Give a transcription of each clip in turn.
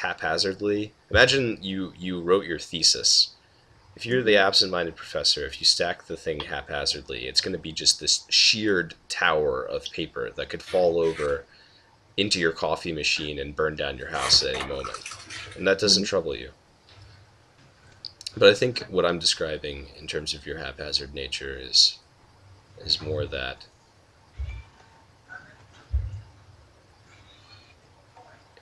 haphazardly. Imagine you wrote your thesis. If you're the absent-minded professor, if you stack the thing haphazardly, it's going to be just this sheared tower of paper that could fall over into your coffee machine and burn down your house at any moment. And that doesn't trouble you. But I think what I'm describing in terms of your haphazard nature is more that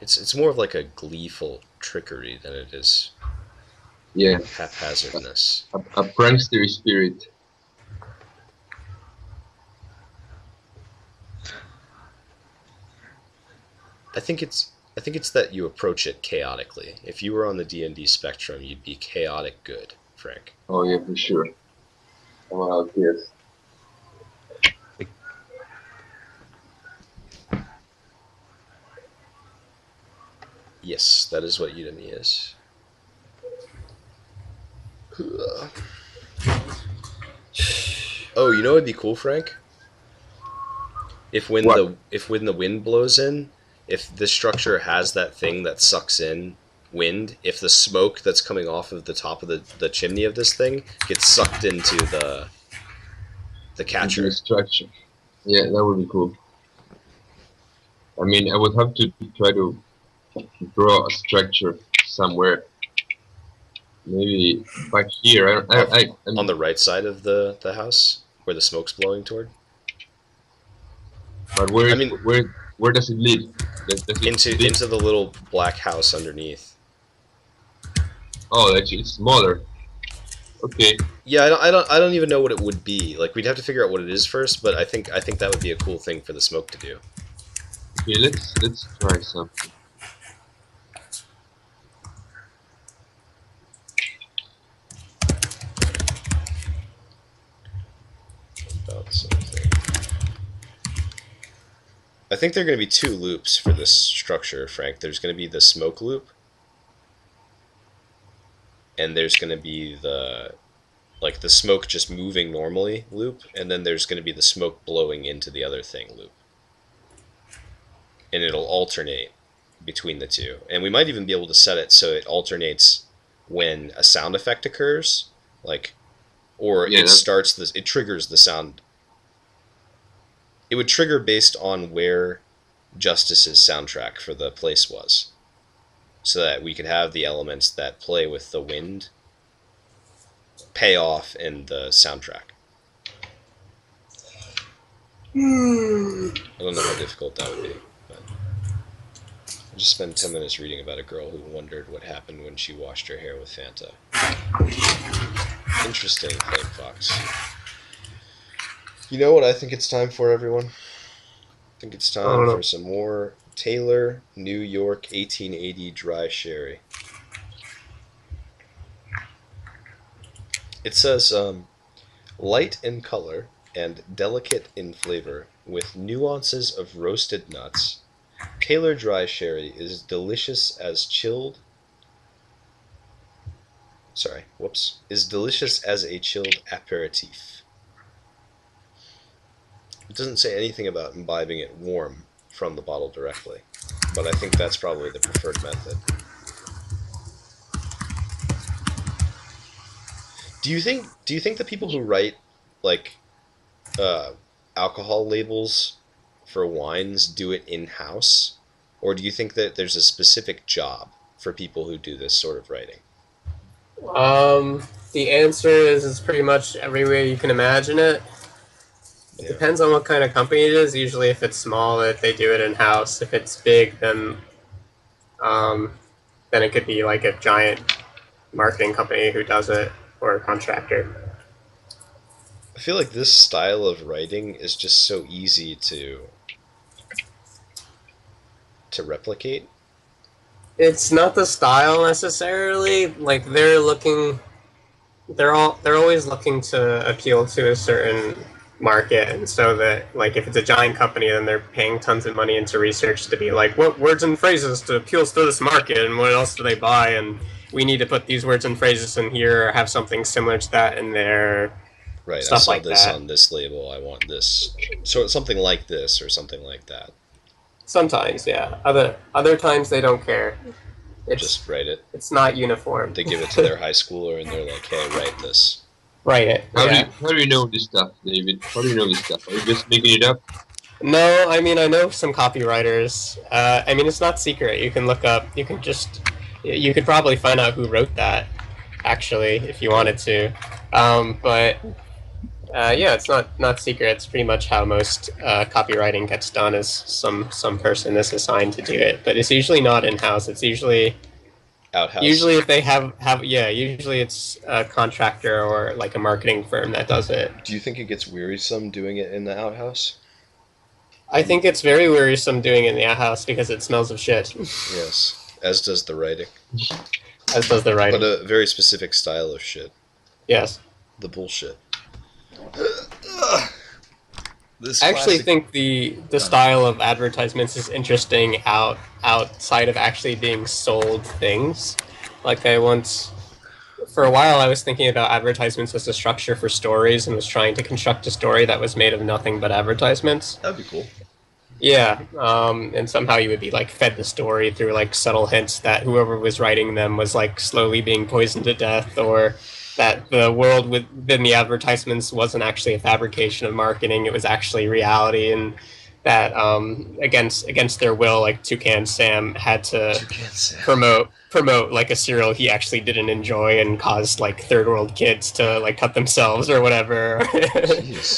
it's more of like a gleeful trickery than it is Yeah, haphazardness. a prankster spirit. I think it's that you approach it chaotically. If you were on the D&D spectrum, you'd be chaotic good, Frank. Oh yeah, for sure. Well, yes. Yes, that is what Udemy is. Oh, you know what'd be cool, Frank? If when the wind blows in, if the structure has that thing that sucks in wind, if the smoke that's coming off of the top of the chimney of this thing gets sucked into the catcher. The structure. Yeah, that would be cool. I mean, I would have to try to draw a structure somewhere. Maybe back here. On the right side of the house, where the smoke's blowing toward. But where does it lead? Does it into the little black house underneath. Oh, it's smaller. Okay. Yeah, I don't even know what it would be. Like, we'd have to figure out what it is first, but I think that would be a cool thing for the smoke to do. Okay, let's try something. About something. I think there are going to be two loops for this structure, Frank. There's going to be the smoke loop, and there's going to be the smoke just moving normally loop, and then there's going to be the smoke blowing into the other thing loop. And it'll alternate between the two. And we might even be able to set it so it alternates when a sound effect occurs, it triggers the sound. It would trigger based on where Justice's soundtrack for the place was, so that we could have the elements that play with the wind pay off in the soundtrack. I don't know how difficult that would be, but I just spent 10 minutes reading about a girl who wondered what happened when she washed her hair with Fanta. Interesting, FlameFoxx. You know what I think it's time for, everyone? I think it's time for some more Taylor New York 1880 dry sherry. It says, light in color and delicate in flavor, with nuances of roasted nuts, Taylor dry sherry is delicious as a chilled aperitif. It doesn't say anything about imbibing it warm from the bottle directly, but I think that's probably the preferred method. Do you think the people who write alcohol labels for wines do it in-house, or do you think that there's a specific job for people who do this sort of writing? The answer is it's pretty much every way you can imagine it. It depends on what kind of company it is. Usually if it's small, they do it in-house. If it's big, then it could be like a giant marketing company who does it, or a contractor. I feel like this style of writing is just so easy to replicate. It's not the style necessarily. Like they're always looking to appeal to a certain market, and so that if it's a giant company, then they're paying tons of money into research to be like, what words and phrases to appeal to this market, and what else do they buy, and we need to put these words and phrases in here, or have something similar to that in there. Right, I saw this on this label, I want this. So it's something like this, or something like that. Sometimes, yeah. Other times they don't care. It's Just write it. it's not uniform. They give it to their high schooler, and they're like, "Hey, write this." Write it. Yeah. How do you know this stuff, David? How do you know this stuff? Are you just making it up? No, I mean I know some copywriters. I mean it's not secret. You can look up. You can just. You could probably find out who wrote that, actually, if you wanted to. But yeah, it's not secret. It's pretty much how most copywriting gets done. Is some person is assigned to do it, but it's usually not in house. It's usually Outhouse. usually if they have yeah. Usually it's a contractor or like a marketing firm that does it. Do you think it gets wearisome doing it in the outhouse? I think it's very wearisome doing it in the outhouse because it smells of shit. Yes, as does the writing. As does the writing. But a very specific style of shit. Yes. The bullshit. I actually think the style of advertisements is interesting outside of actually being sold things. Like I once, for a while, I was thinking about advertisements as a structure for stories and was trying to construct a story that was made of nothing but advertisements. That'd be cool. Yeah, and somehow you would be like fed the story through like subtle hints that whoever was writing them was like slowly being poisoned to death, or that the world within the advertisements wasn't actually a fabrication of marketing; it was actually reality, and that against their will, like Toucan Sam had to promote like a cereal he actually didn't enjoy and caused like third world kids to like cut themselves or whatever.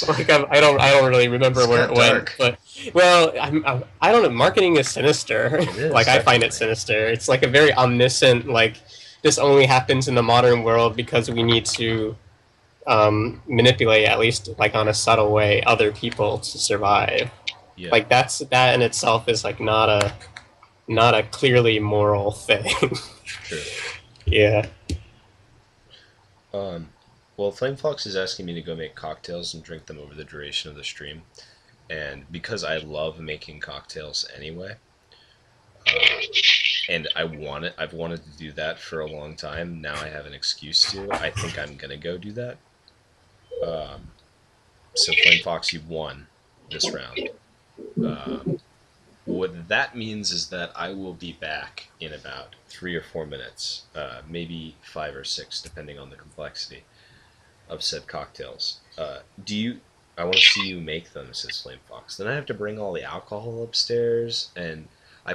Like I don't really remember where it went, but well, I don't know. Marketing is sinister. Like I find it sinister. It's like a very omniscient like. This only happens in the modern world because we need to manipulate, at least like on a subtle way, other people to survive. Yeah. Like that in itself is like not a clearly moral thing. Sure. Yeah. Well, FlameFoxx is asking me to go make cocktails and drink them over the duration of the stream, and because I love making cocktails anyway. And I've wanted to do that for a long time. Now I have an excuse to. I think I'm gonna go do that. So FlameFoxx, you won this round. What that means is that I will be back in about 3 or 4 minutes, maybe 5 or 6, depending on the complexity of said cocktails. I want to see you make them, says FlameFoxx. Then I have to bring all the alcohol upstairs, and I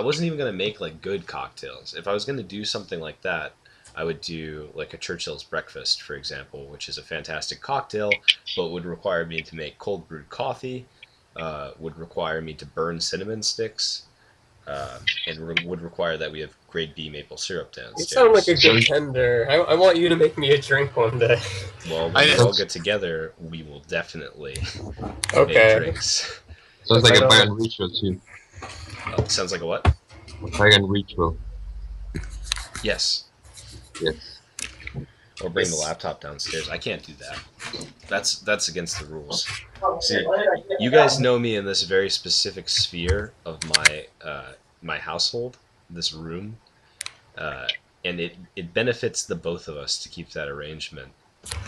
wasn't even going to make like good cocktails. If I was going to do something like that, I would do like a Churchill's Breakfast, for example, which is a fantastic cocktail, but would require me to make cold brewed coffee, would require me to burn cinnamon sticks, and would require that we have grade B maple syrup downstairs. You sound like a contender. I want you to make me a drink one day. Well, when we all get together, we will definitely make drinks. Sounds like a pagan ritual too. Sounds like a what? A pagan ritual. Yes. Yes. Or bring the laptop downstairs. I can't do that. That's against the rules. See, you guys know me in this very specific sphere of my household, this room, and it benefits the both of us to keep that arrangement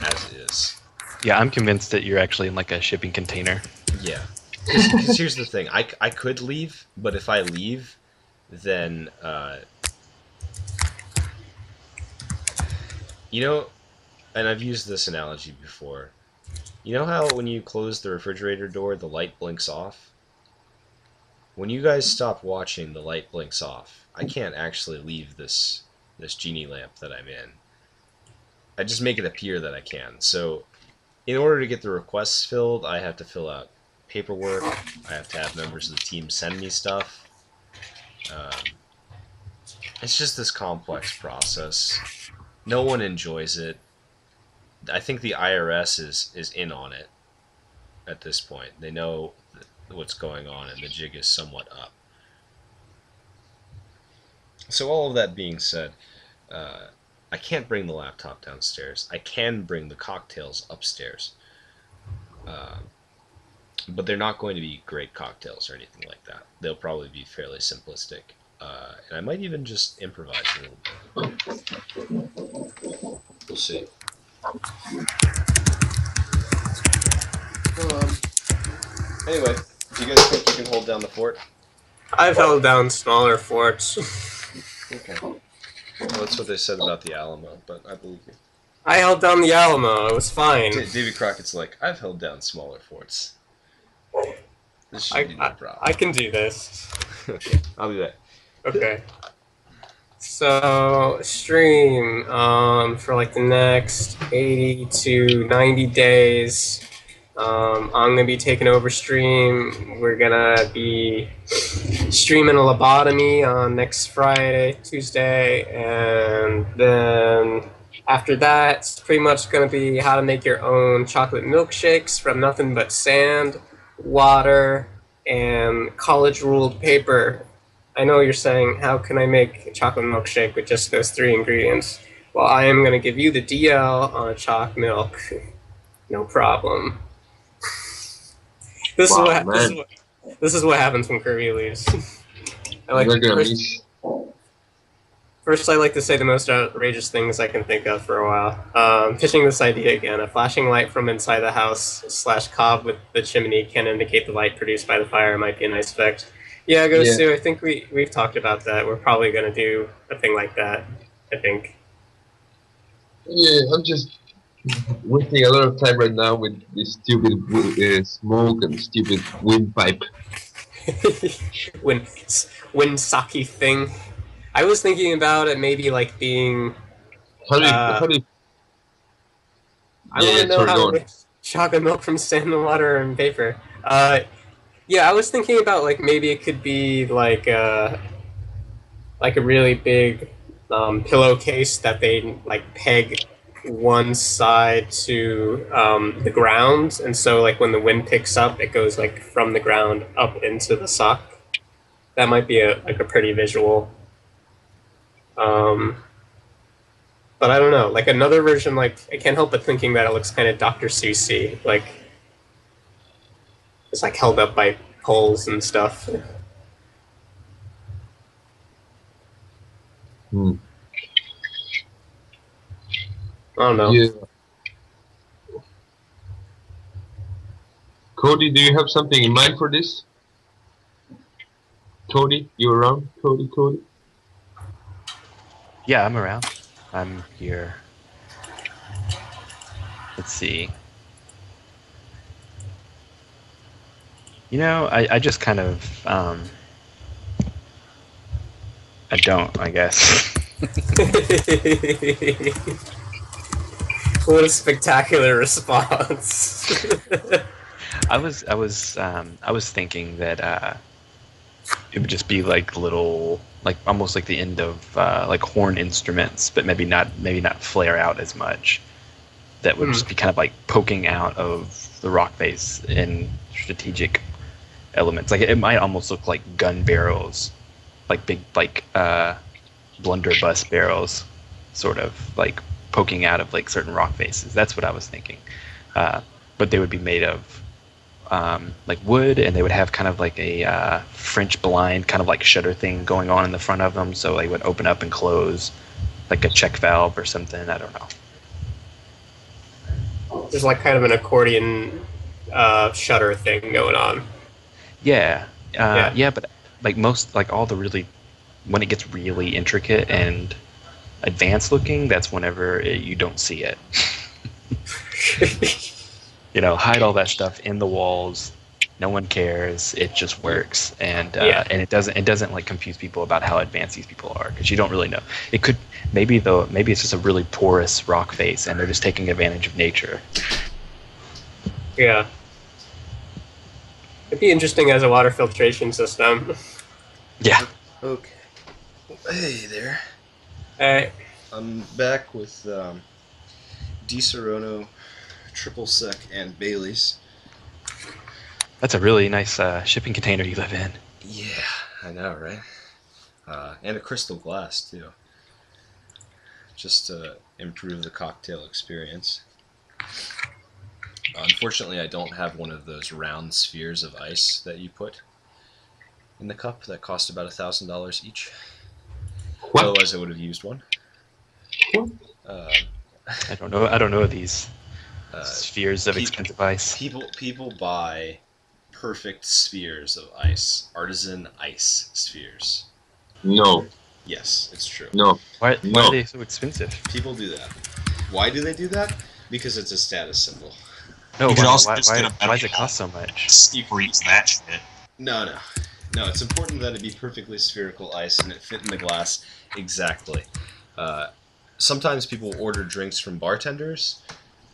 as is. Yeah, I'm convinced that you're actually in like a shipping container. Yeah. Because here's the thing, I could leave, but if I leave, then, you know, and I've used this analogy before, you know how when you close the refrigerator door, the light blinks off? When you guys stop watching, the light blinks off. I can't actually leave this genie lamp that I'm in. I just make it appear that I can. So, in order to get the requests filled, I have to fill out paperwork. I have to have members of the team send me stuff. It's just this complex process. No one enjoys it. I think the IRS is in on it at this point. They know what's going on, and the jig is somewhat up. So all of that being said, I can't bring the laptop downstairs. I can bring the cocktails upstairs. But they're not going to be great cocktails or anything like that. They'll probably be fairly simplistic. And I might even just improvise a little bit. We'll see. Anyway, do you guys think you can hold down the fort? I've held down smaller forts. Okay. Well, that's what they said about the Alamo, but I believe you. I held down the Alamo. It was fine. Davy Crockett's like, I've held down smaller forts. This should I, be no I problem. I can do this. Okay, I'll do that. Okay. So stream for like the next 80 to 90 days. I'm gonna be taking over stream. We're gonna be streaming a lobotomy on next Friday, Tuesday, and then after that, it's pretty much gonna be how to make your own chocolate milkshakes from nothing but sand, water, and college ruled paper. I know you're saying, how can I make a chocolate milkshake with just those three ingredients? Well, I am going to give you the DL on a choc milk. No problem. This Wow, is what this is man. what this is what happens when Kirby leaves. I like You're gonna first, miss. first I like to say the most outrageous things I can think of for a while. Pitching this idea again: a flashing light from inside the house / cob with the chimney can indicate the light produced by the fire. Might be a nice effect. Yeah, Yeah. Gosu, I think we've talked about that. We're probably gonna do a thing like that. I think. Yeah, I'm just wasting a lot of time right now with this stupid smoke and stupid windpipe. when Saki thing. I was thinking about it maybe like being. How do you? Uh, How do you? I Yeah, want yeah. to know Sorry, how go to on. make chocolate milk from sand and water and paper. Yeah, I was thinking about like maybe it could be like a really big pillowcase that they like peg one side to the ground, and so like when the wind picks up, it goes like from the ground up into the sock. That might be a pretty visual. Um, but I don't know. Like another version, like I can't help but thinking that it looks kind of Dr. Seussy, like it's like held up by poles and stuff. Hmm. I don't know. Yeah. Cody, do you have something in mind for this? Cody, you around? Cody? Yeah, I'm around. I'm here. Let's see. You know, I just kind of I don't, I guess. What a spectacular response. I was thinking that it would just be like little, like almost like the end of like horn instruments, but maybe not flare out as much. That would just be kind of like poking out of the rock face in strategic elements. Like it might almost look like gun barrels, like big like blunderbuss barrels, sort of like poking out of like certain rock faces. That's what I was thinking. But they would be made of like wood, and they would have kind of like a French blind kind of like shutter thing going on in the front of them, so they would open up and close like a check valve or something. I don't know. There's like kind of an accordion shutter thing going on. Yeah, Yeah. yeah, but like most, like all the really, when it gets really intricate and advanced looking, that's whenever you don't see it. You know, hide all that stuff in the walls. No one cares. It just works, and and it doesn't like confuse people about how advanced these people are, because you don't really know. It could maybe it's just a really porous rock face, and they're just taking advantage of nature. Yeah. It'd be interesting as a water filtration system. Yeah. Okay. Hey there. Hey. I'm back with Di Serono, Triple Sec, and Bailey's. That's a really nice shipping container you live in. Yeah, I know, right? And a crystal glass, too. Just to improve the cocktail experience. Unfortunately, I don't have one of those round spheres of ice that you put in the cup that cost about $1,000 each. What? Otherwise, I would have used one. I don't know these spheres of expensive ice. People buy perfect spheres of ice, artisan ice spheres. No. Yes, it's true. No. Why No. are they so expensive? People do that. Why do they do that? Because it's a status symbol. No, You could why, also why, just why, get a metal why does it ball. cost so much? Freeze that shit. No. It's important that it be perfectly spherical ice and it fit in the glass exactly. Sometimes people order drinks from bartenders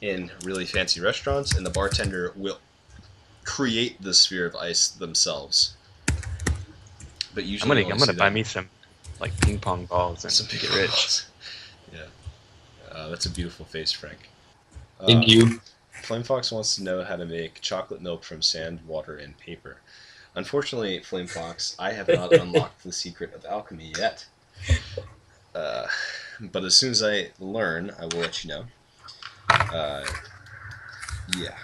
in really fancy restaurants, and the bartender will create the sphere of ice themselves. But I'm usually, gonna buy me some like ping pong balls and some get rich. Yeah, that's a beautiful face, Frank. Thank you. FlameFoxx wants to know how to make chocolate milk from sand, water, and paper. Unfortunately, FlameFoxx, I have not unlocked the secret of alchemy yet. But as soon as I learn, I will let you know. Yeah.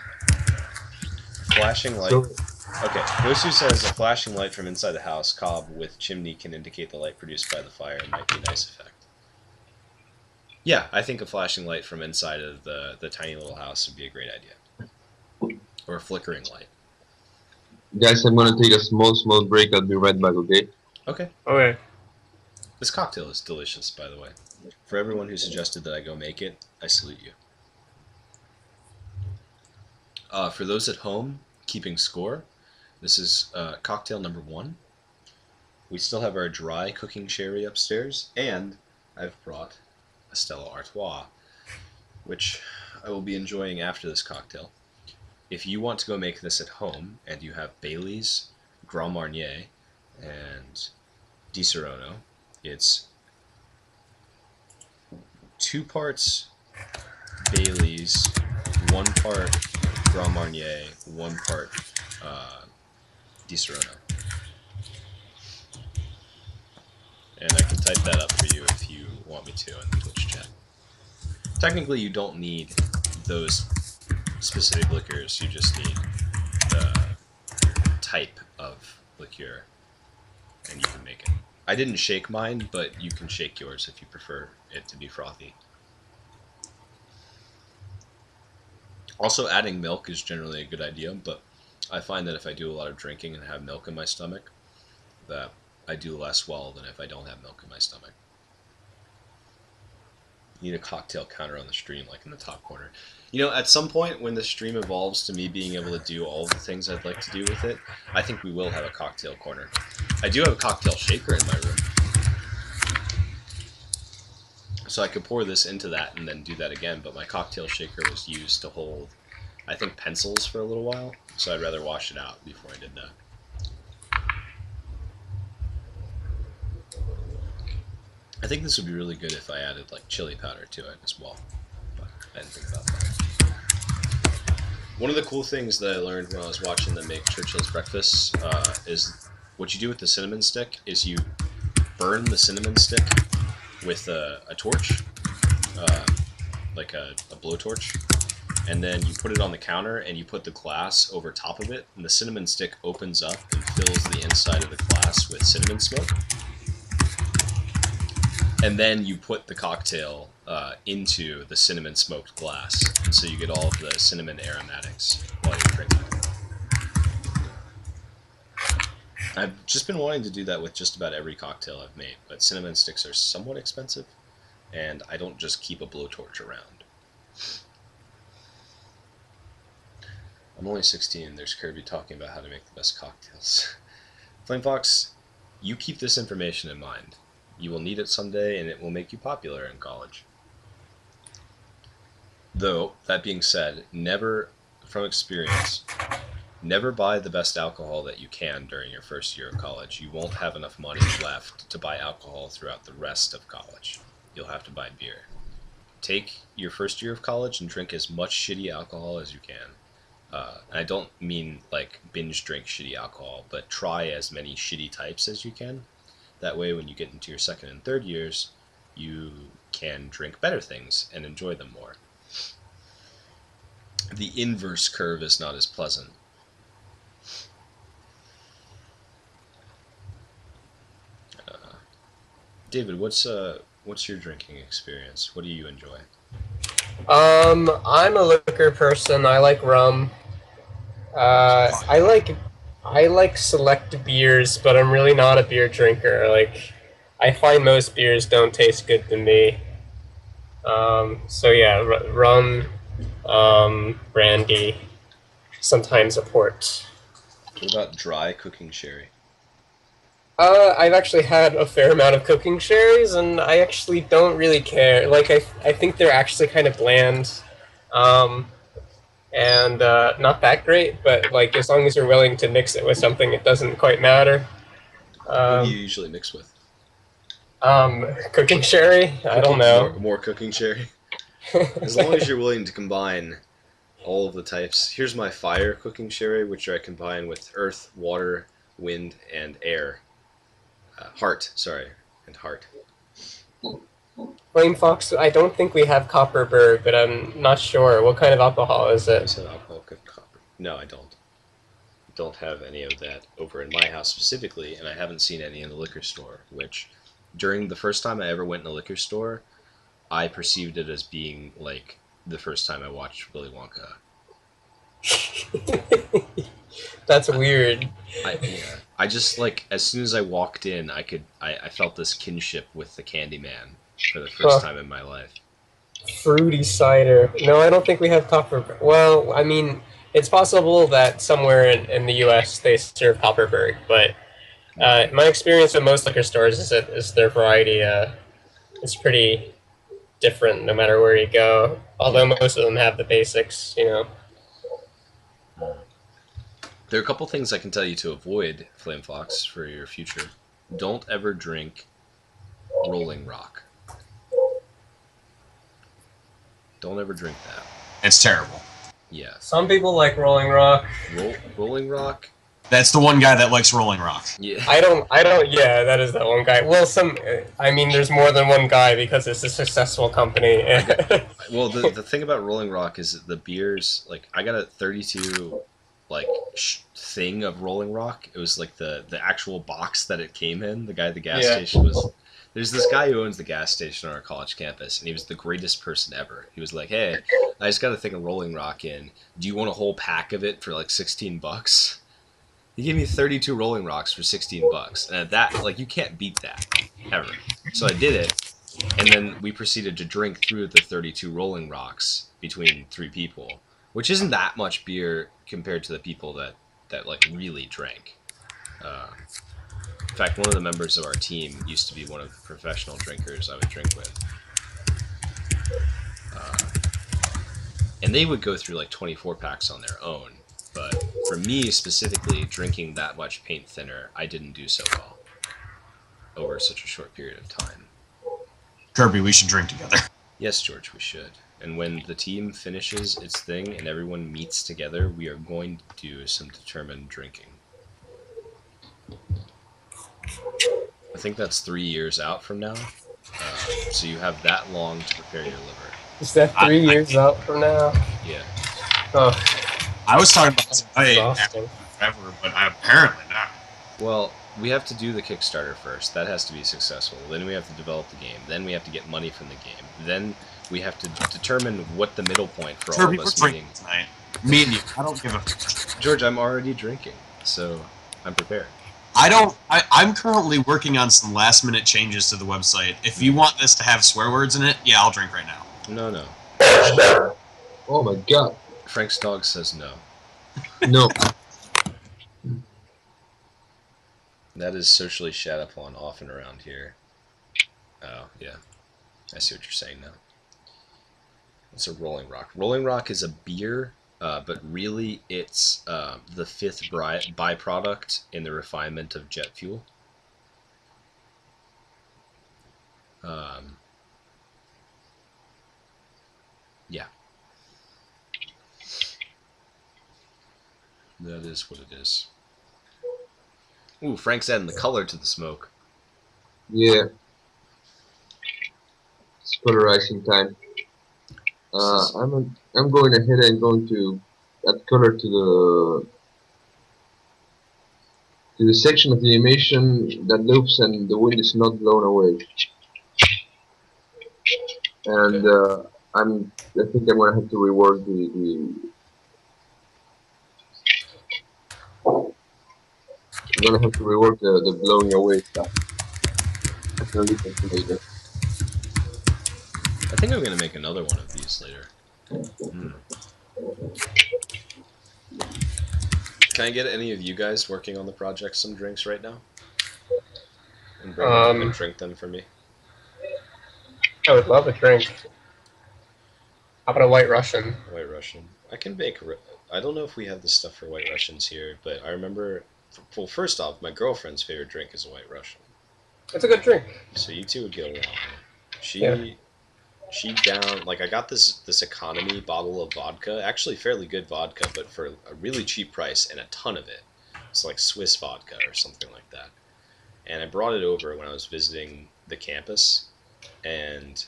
Flashing light. Okay, Gosu says a flashing light from inside the house, cob with chimney can indicate the light produced by the fire and might be a nice effect. Yeah, I think a flashing light from inside of the tiny little house would be a great idea. Or a flickering light. Guys, I'm gonna take a small break. I'll be right back, okay? Okay. Okay. This cocktail is delicious, by the way. For everyone who suggested that I go make it, I salute you. For those at home keeping score, this is cocktail number 1. We still have our dry cooking sherry upstairs, and I've brought a Stella Artois, which I will be enjoying after this cocktail. If you want to go make this at home, and you have Bailey's, Grand Marnier, and Di Serono, it's 2 parts Bailey's, 1 part Grand Marnier, 1 part Di Serono. And I can type that up for you if you want me to in the Twitch chat. Technically, you don't need those specific liquors, you just need the type of liqueur, and you can make it. I didn't shake mine, but you can shake yours if you prefer it to be frothy. Also, adding milk is generally a good idea, but I find that if I do a lot of drinking and have milk in my stomach, that I do less well than if I don't have milk in my stomach. You need a cocktail counter on the stream, like in the top corner. You know, at some point when the stream evolves to me being able to do all the things I'd like to do with it, I think we will have a cocktail corner. I do have a cocktail shaker in my room. So I could pour this into that and then do that again, but my cocktail shaker was used to hold, I think, pencils for a little while, so I'd rather wash it out before I did that. I think this would be really good if I added like chili powder to it as well, but I didn't think about that. One of the cool things that I learned when I was watching them make Churchill's breakfast is what you do with the cinnamon stick is you burn the cinnamon stick with a torch, like a blowtorch, and then you put it on the counter and you put the glass over top of it, and the cinnamon stick opens up and fills the inside of the glass with cinnamon smoke. And then you put the cocktail into the cinnamon smoked glass, and so you get all of the cinnamon aromatics while you're drinking. I've just been wanting to do that with just about every cocktail I've made, but cinnamon sticks are somewhat expensive, and I don't just keep a blowtorch around. I'm only 16, there's Kirby talking about how to make the best cocktails. FlameFoxx, you keep this information in mind. You will need it someday, and it will make you popular in college. Though, that being said, never, from experience, never buy the best alcohol that you can during your first year of college. You won't have enough money left to buy alcohol throughout the rest of college. You'll have to buy beer. Take your first year of college and drink as much shitty alcohol as you can. I don't mean like binge drink shitty alcohol, but try as many shitty types as you can. That way, when you get into your second and third years, you can drink better things and enjoy them more. The inverse curve is not as pleasant. David, what's your drinking experience? What do you enjoy? I'm a liquor person. I like rum. I like select beers, but I'm really not a beer drinker. Like, I find most beers don't taste good to me. So yeah, rum, brandy, sometimes a port. What about dry cooking sherry? I've actually had a fair amount of cooking sherries, and I actually don't really care. Like, I think they're actually kind of bland, um, and not that great. But like, as long as you're willing to mix it with something, it doesn't quite matter. What do you Um, usually mix with? Cooking sherry? I don't Cooking know. more cooking sherry. As long as you're willing to combine all of the types. Here's my fire cooking sherry, which I combine with earth, water, wind, and air. Heart, sorry, and heart. FlameFoxx, I don't think we have Copperberg, but I'm not sure. What kind of alcohol is You it? said alcohol cooked copper. No, I don't. Don't have any of that over in my house specifically, and I haven't seen any in the liquor store, which during the first time I ever went in a liquor store, I perceived it as being like the first time I watched Willy Wonka. That's weird. I just like as soon as I walked in, I felt this kinship with the Candyman for the first time in my life. Fruity cider. No, I don't think we have Copperberg. Well, I mean, it's possible that somewhere in the U.S. they serve Copperberg, but my experience with most liquor stores is that is their variety is pretty different no matter where you go. Although most of them have the basics, you know. There are a couple things I can tell you to avoid, FlameFoxx, for your future. Don't ever drink Rolling Rock. Don't ever drink that. It's terrible. Yeah. Some people like Rolling Rock. Rolling Rock? That's the one guy that likes Rolling Rock. Yeah. I don't, yeah, that is that one guy. Well, I mean, there's more than one guy because it's a successful company. Well, the thing about Rolling Rock is that the beers, like, I got a 32, like, thing of Rolling Rock. It was, like, the actual box that it came in. The guy at the gas station was... There's this guy who owns the gas station on our college campus, and he was the greatest person ever. He was like, hey, I just got a thing of Rolling Rock in. Do you want a whole pack of it for, like, $16? He gave me 32 Rolling Rocks for $16, and at that, like, you can't beat that, ever. So I did it, and then we proceeded to drink through the 32 Rolling Rocks between 3 people, which isn't that much beer compared to the people that like, really drank. In fact, one of the members of our team used to be one of the professional drinkers I would drink with. And they would go through, like, 24 packs on their own. But for me, specifically, drinking that much paint thinner, I didn't do so well over such a short period of time. Kirby, we should drink together. Yes, George, we should. And when the team finishes its thing and everyone meets together, we are going to do some determined drinking. I think that's 3 years out from now. So you have that long to prepare your liver. Is that 3 years out from now? Yeah. Oh, I was talking about exhausting. forever, but apparently not. Well, we have to do the Kickstarter first. That has to be successful. Then we have to develop the game. Then we have to get money from the game. Then we have to determine what the middle point for all of us meeting. Tonight. Me and you. I don't give a... George, I'm already drinking, so I'm prepared. I'm currently working on some last-minute changes to the website. If you want this to have swear words in it, yeah, I'll drink right now. No. Oh my god. Frank's dog says no. No. That is socially shat upon often around here. Oh, yeah. I see what you're saying now. It's a Rolling Rock. Rolling Rock is a beer, but really it's the 5th byproduct in the refinement of jet fuel. Yeah. That is what it is. Ooh, Frank's adding the color to the smoke. Yeah. It's polarizing time. I'm going ahead and going to add color to the section of the animation that loops and the wind is not blown away. And I think I'm gonna have to rework I'm gonna have to rework the blowing away stuff. Definitely something like that. I think I'm gonna make another one of these later. Can I get any of you guys working on the project some drinks right now? And bring them and drink them for me. I would love a drink. How about a White Russian? White Russian. I can make. I don't know if we have the stuff for White Russians here, but I remember. Well, first off, my girlfriend's favorite drink is a White Russian. It's a good drink. So you two would get along. Yeah. She down like I got this economy bottle of vodka, actually fairly good vodka, but for a really cheap price and a ton of it. It's like Swiss vodka or something like that. And I brought it over when I was visiting the campus, and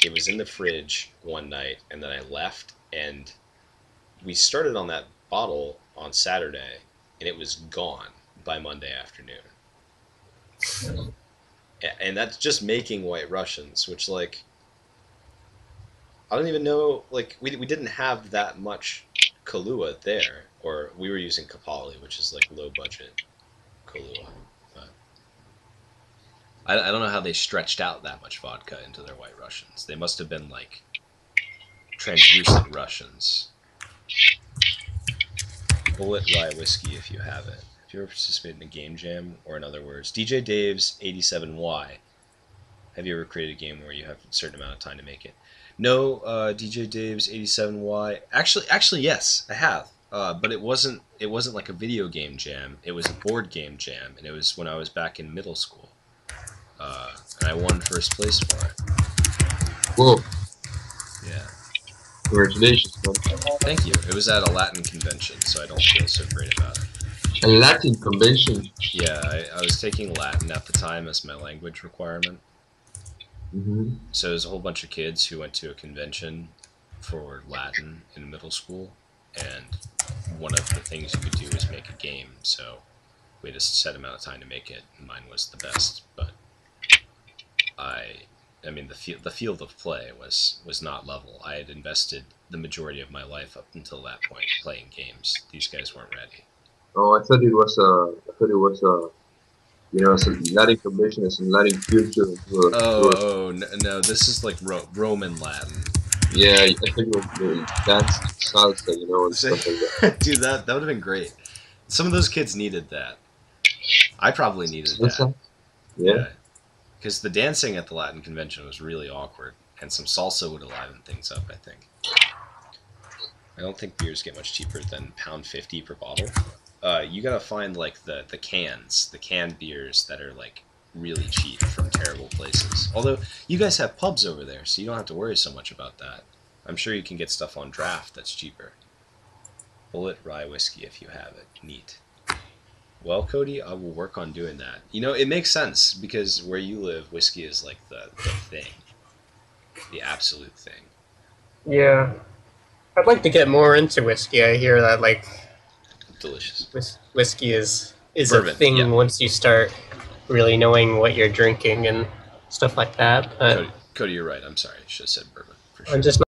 it was in the fridge one night, and then I left, and we started on that bottle on Saturday, and it was gone by Monday afternoon. And that's just making White Russians, which, like, I don't even know, like, we didn't have that much Kahlua there, or we were using Kapali, which is, like, low-budget Kahlua. But I don't know how they stretched out that much vodka into their White Russians. They must have been, like, translucent Russians. Bullet rye whiskey if you have it. If you ever participated in a game jam, or in other words, DJ Dave's 87Y. Have you ever created a game where you have a certain amount of time to make it? No, DJ Dave's 87Y. Actually, yes, I have. But it wasn't like a video game jam. It was a board game jam, and it was when I was back in middle school. And I won first place for it. Whoa. Yeah. Congratulations, man. Thank you. It was at a Latin convention, so I don't feel so great about it. A Latin convention. Yeah, I was taking Latin at the time as my language requirement. Mm-hmm. So there's a whole bunch of kids who went to a convention for Latin in middle school, and one of the things you could do was make a game. So we had a set amount of time to make it, and mine was the best. But I mean, the field of play was not level. I had invested the majority of my life up until that point playing games. These guys weren't ready. Oh, I thought it was you know, some Latin convention and some Latin culture. No, this is like Roman Latin. Yeah, I think it was dance salsa, you know, and stuff like that. Dude, that would have been great. Some of those kids needed that. I probably needed that. Yeah. Because the dancing at the Latin convention was really awkward, and some salsa would have livened things up, I think. I don't think beers get much cheaper than £1.50 per bottle. You gotta find, like, the canned beers that are, like, really cheap from terrible places. Although, you guys have pubs over there, so you don't have to worry so much about that. I'm sure you can get stuff on draft that's cheaper. Bullet rye whiskey if you have it. Neat. Well, Cody, I will work on doing that. You know, it makes sense, because where you live, whiskey is, like, the thing. The absolute thing. Yeah. I'd like to get more into whiskey. I hear that, like, delicious. Whiskey is Bourbon, a thing yeah. once you start really knowing what you're drinking and stuff like that. But Cody, you're right. I'm sorry. I should have said bourbon. For sure. I'm just